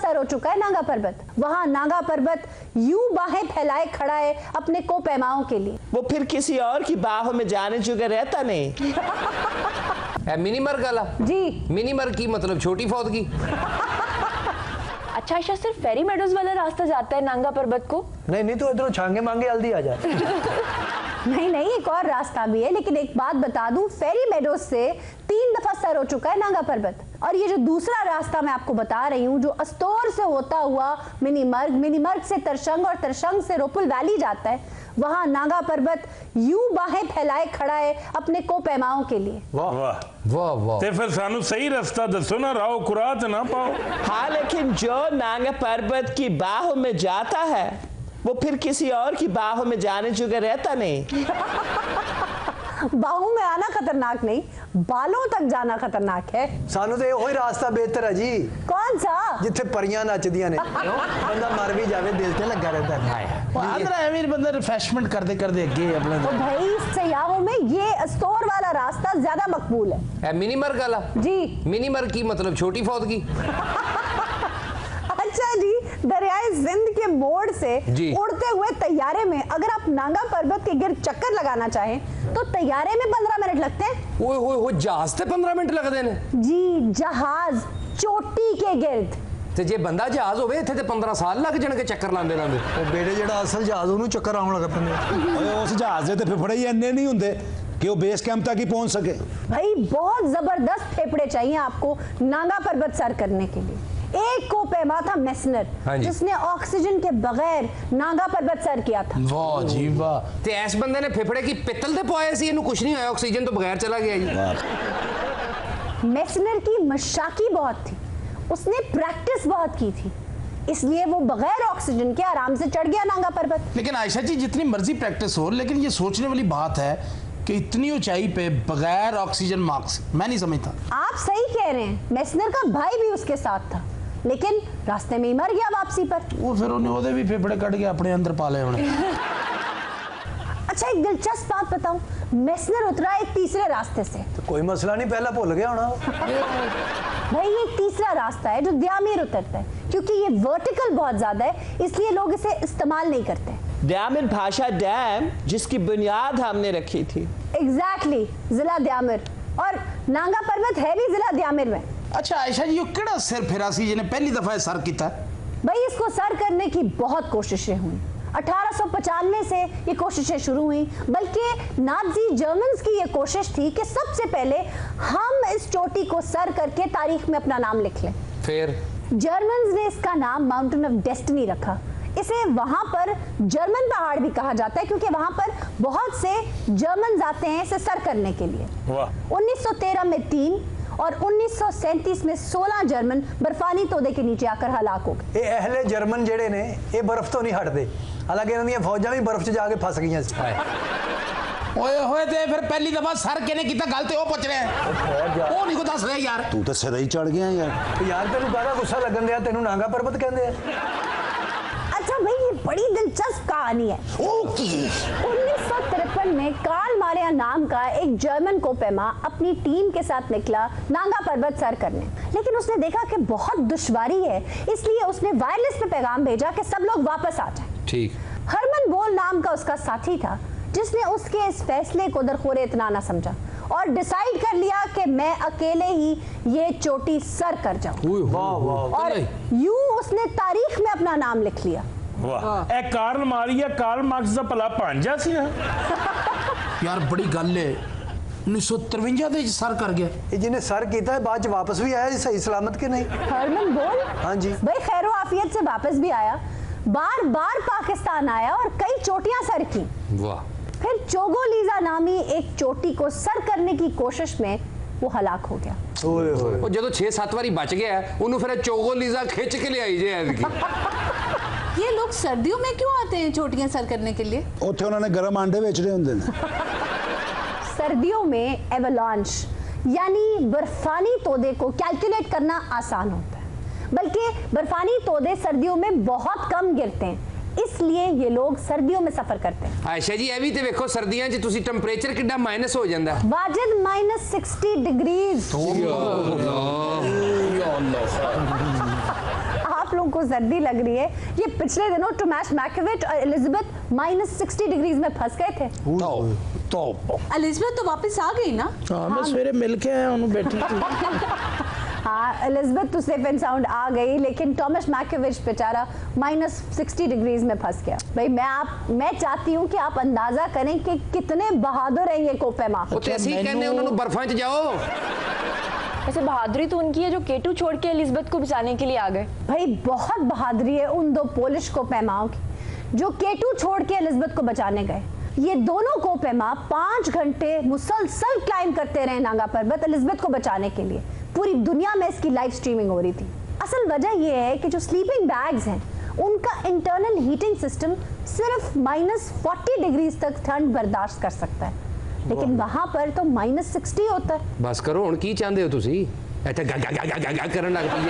Sir हो चुका है नांगा पर्वत। वहाँ नांगा पर्वत यूं बाहें फैलाए खड़ा है अपने कोपैमाओं के लिए। वो फिर किसी और की बाहों में जाने जुगा रहता नहीं। मिनी मर्ग वाला जी, मिनी मर्ग की मतलब छोटी फौज की। अच्छा आयशा, सिर्फ फेरी मेडोज वाला रास्ता जाता है नांगा पर्वत को? नहीं तो इधरों छांगे मांगे जल्दी आ जाए। नहीं, एक और रास्ता भी है, लेकिन एक बात बता दूं, फेरी मेडोज से 3 दफा सर हो चुका है नांगा पर्वत। और ये जो दूसरा रास्ता मैं आपको बता रही हूँ, जो अस्तोर से होता हुआ मिनी मर्ग से तरशंग और तरशंग से रोपुल वैली जाता है, वहाँ नांगा पर्वत यूं बाहें फैलाए खड़ा है अपने कोपैमाओं के लिए। वाह वाह वाह। ते फिर सानू सही रास्ता दसो ना, राव कुरात ना पाओ। हाँ, लेकिन जो नांगा पर्वत की बाहों में जाता है वो फिर किसी और की बाहों में जाने जुगा रहता नहीं। बाहों में आना खतरनाक नहीं, बालों तक जाना खतरनाक है। सानू तो वही रास्ता बेहतर है जी। कौन सा? जिथे परियां नचदियां ने, बंदा मर भी जावे दिल ते लगा रहता है। आंध्रा अमीर बंदा रिफ्रेशमेंट करते करते अगे अपने। तो भाई इस सयाहों में ये अस्तोर वाला रास्ता ज्यादा मकबूल है। मिनी मर्ग वाला जी, मिनी मर्ग की मतलब छोटी फौज की। अच्छा जी, दरियाए सिंध के मोड़ से उड़ते हुए तैयारे में अगर आप नांगा पर्वत के गिर्द चक्कर लगाना चाहें तो तैयारे में 15 मिनट लगते हैं। ओए जहाज से 15 मिनट लगते हैं जी, जहाज चोटी के गिर्द। ते जे बंदा जहाज होवे इत्थे ते 15 साल लग जाणगे चक्कर लांदे लांदे। ओ बेटे जेड़ा असल जहाज ओनू चक्कर आउण लग पैंदे। ओए उस जहाज दे ते फेफड़े ही इन्ने नहीं हुंदे कि वो बेस कैंप तक ही पहुंच सके। भाई बहुत जबरदस्त फेफड़े चाहिए आपको नांगा पर्वत सर करने के लिए। एक कोपैमा था मेसनर, जिसने ऑक्सीजन के बगैर नांगा पर्वत सर किया था। वाह जी वाह। ते ऐस बंदे ने फेफड़े की पित्तल दे पवाए सी, इन्हू कुछ नहीं होया, ऑक्सीजन तो बगैर चला गया जी। मेसनर की मशाकी बहुत थी, उसने प्रैक्टिस बहुत की थी, इसलिए वो बगैर ऑक्सीजन के आराम से चढ़ गया नांगा पर्वत। लेकिन आयशा जी जितनी मर्जी प्रैक्टिस हो, लेकिन ये सोचने वाली बात है कि इतनी ऊंचाई पे बगैर ऑक्सीजन मास्क, मैं नहीं समझता। आप सही कह रहे हैं, मेसनर का भाई भी उसके साथ था, लेकिन रास्ते में ही मर गया वापसी पर। वो फिर उन्हें ओदे भी फेफड़े कट के अपने अंदर पाले उन्हें। अच्छा, एक दिलचस्प बात बताऊं, मेसनर उतरा एक तीसरे रास्ते से। तो कोई मसला नहीं, पहला भूल गया होना। भाई ये तीसरा रास्ता है जो द्यामीर उतरता है, क्योंकि ये वर्टिकल बहुत ज्यादा है इसलिए लोग इसे इस्तेमाल नहीं करते। द्यामिर भाषा डैम जिसकी बुनियाद हमने रखी थी। एग्जैक्टली, जिला द्यामिर, और नांगा पर्वत है भी जिला द्यामिर में। अच्छा आयशा जी, केड़ा सिर फिरा सी जिन्हें पहली दफा सर किया? भाई इसको सर करने की बहुत कोशिशें हुई, 1895 से ये कोशिशें शुरू हुई, बल्कि नाज़ी जर्मन्स की ये कोशिश थी कि सबसे पहले हम इस चोटी को सर करके तारीख में अपना नाम लिख लें। फिर जर्मन्स ने इसका नाम माउंटेन ऑफ डेस्टिनी रखा। इसे वहां पर जर्मन पहाड़ भी कहा जाता है क्योंकि वहां पर बहुत से जर्मन्स आते हैं इसे सर करने के लिए। 1913 में 3 और 1937 में 16 जर्मन बर्फानी तोदे के नीचे आकर हलाक हो गए। ये अहले जर्मन जेड़े ने ये बर्फ तो नहीं हटते, हालांकि इन्हां फौजां भी बर्फ च जाके फस गईयां। ओए होए ते फिर पहली दफा सर किने कीता, गल ते ओ पुछ रहे हैं, ओ नहीं को दस रहे यार। तू तो सिरा ही चढ़ गया यार तेनू काहदा गुस्सा लगन दिया, तेनू नांगा पर्वत कहंदे आ। अच्छा भाई, ये बड़ी दिलचस्प कहानी है। 1953 में कार्ल मारिया नाम का एक जर्मन कोपैमा अपनी टीम के साथ निकला नांगा पर्वत सर करने, लेकिन उसने देखा कि बहुत दुश्वारी है, इसलिए उसने वायरलेस पे पैगाम भेजा कि सब लोग वापस आ जाएं। ठीक। हरमन बोल नाम का उसका साथी था जिसने उसके इस फैसले को दरखोरे इतना ना समझा और डिसाइड कर लिया कि मैं अकेले ही ये चोटी सर कर जाऊं। और यूं उसने तारीख में अपना नाम लिख लिया। वाह, A Karl Maria Karl Marx दा भला भांजा सी ना। यार बड़ी गल है, 1953 दे सर कर गया। ये जिन्हें सर किया है बाद वापस भी आया सही सलामत के नहीं? हरमन बोल, हाँ जी भाई, खैरो आफियत से वापस भी आया, बार बार पाकिस्तान आया और कई चोटियां सर की। वाह। फिर चोगोलीजा नामी एक चोटी को सर करने की कोशिश में वो हलाक हो गया। वो जो 6-7 बारी बच गया उन्होंने फिर चोगोलीजा खिंच के ले आई जे। ये लोग सर्दियों में क्यों आते हैं चोटियां सर करने के लिए? उत्थे उन्होंने गर्म अंडे बेच रहे होंगे। सर्दियों में एवलांच यानी बर्फानी तोदे को कैलकुलेट करना आसान होता है, बल्कि बर्फानी तोदे सर्दियों में बहुत कम गिरते हैं, इसलिए ये लोग सर्दियों में सफर करते हैं। आयशा जी, ये भी तो देखो सर्दियों च तुसी टेंपरेचर कितना माइनस हो जाता है। वाजिद -60 डिग्रीज। आप लोगों को सर्दी लग रही है, ये पिछले दिनों टोमास मैकेविट और एलिजाबेथ -60 डिग्रीज में फंस गए थे। तो एलिजाबेथ तो वापस आ गई ना? हाँ मैं सवेरे मिल के आया हूँ बेटी हाँ, एलिजाबेथ तो सेफ एंड साउंड आ गई, लेकिन टॉमस मैकेविच बेचारा -60 डिग्रीज में फंस गया। भाई मैं चाहती हूँ कि आप अंदाजा करें कि कितने बहादुर हैं ये कोपेमा। तो ऐसे ही कहने उन्होंने बर्फा च जाओ। वैसे बहादुरी तो उनकी है जो केटू छोड़ के एलिजाबेथ को बचाने के लिए आ गए। भाई बहुत बहादुरी है उन दो पोलिश कोपेमाओं की जो केटू छोड़ के एलिजाबेथ को बचाने गए। ये दोनों कोपेमा 5 घंटे मुसलसल क्लाइंब करते रहे नांगा पर्वत एलिजाबेथ को बचाने के लिए। पूरी दुनिया में इसकी लाइव स्ट्रीमिंग हो रही थी। असल वजह यह है कि जो स्लीपिंग बैग्स हैं उनका इंटरनल हीटिंग सिस्टम सिर्फ -40 डिग्रीज तक ठंड बर्दाश्त कर सकता है, लेकिन वहां पर तो -60 होता है। बस करो, हुण की चाहते हो तुसी? ਇੱਥੇ ਗਾ ਗਾ ਗਾ ਗਾ ਗਾ ਕਰਨ ਲੱਗ ਪਈ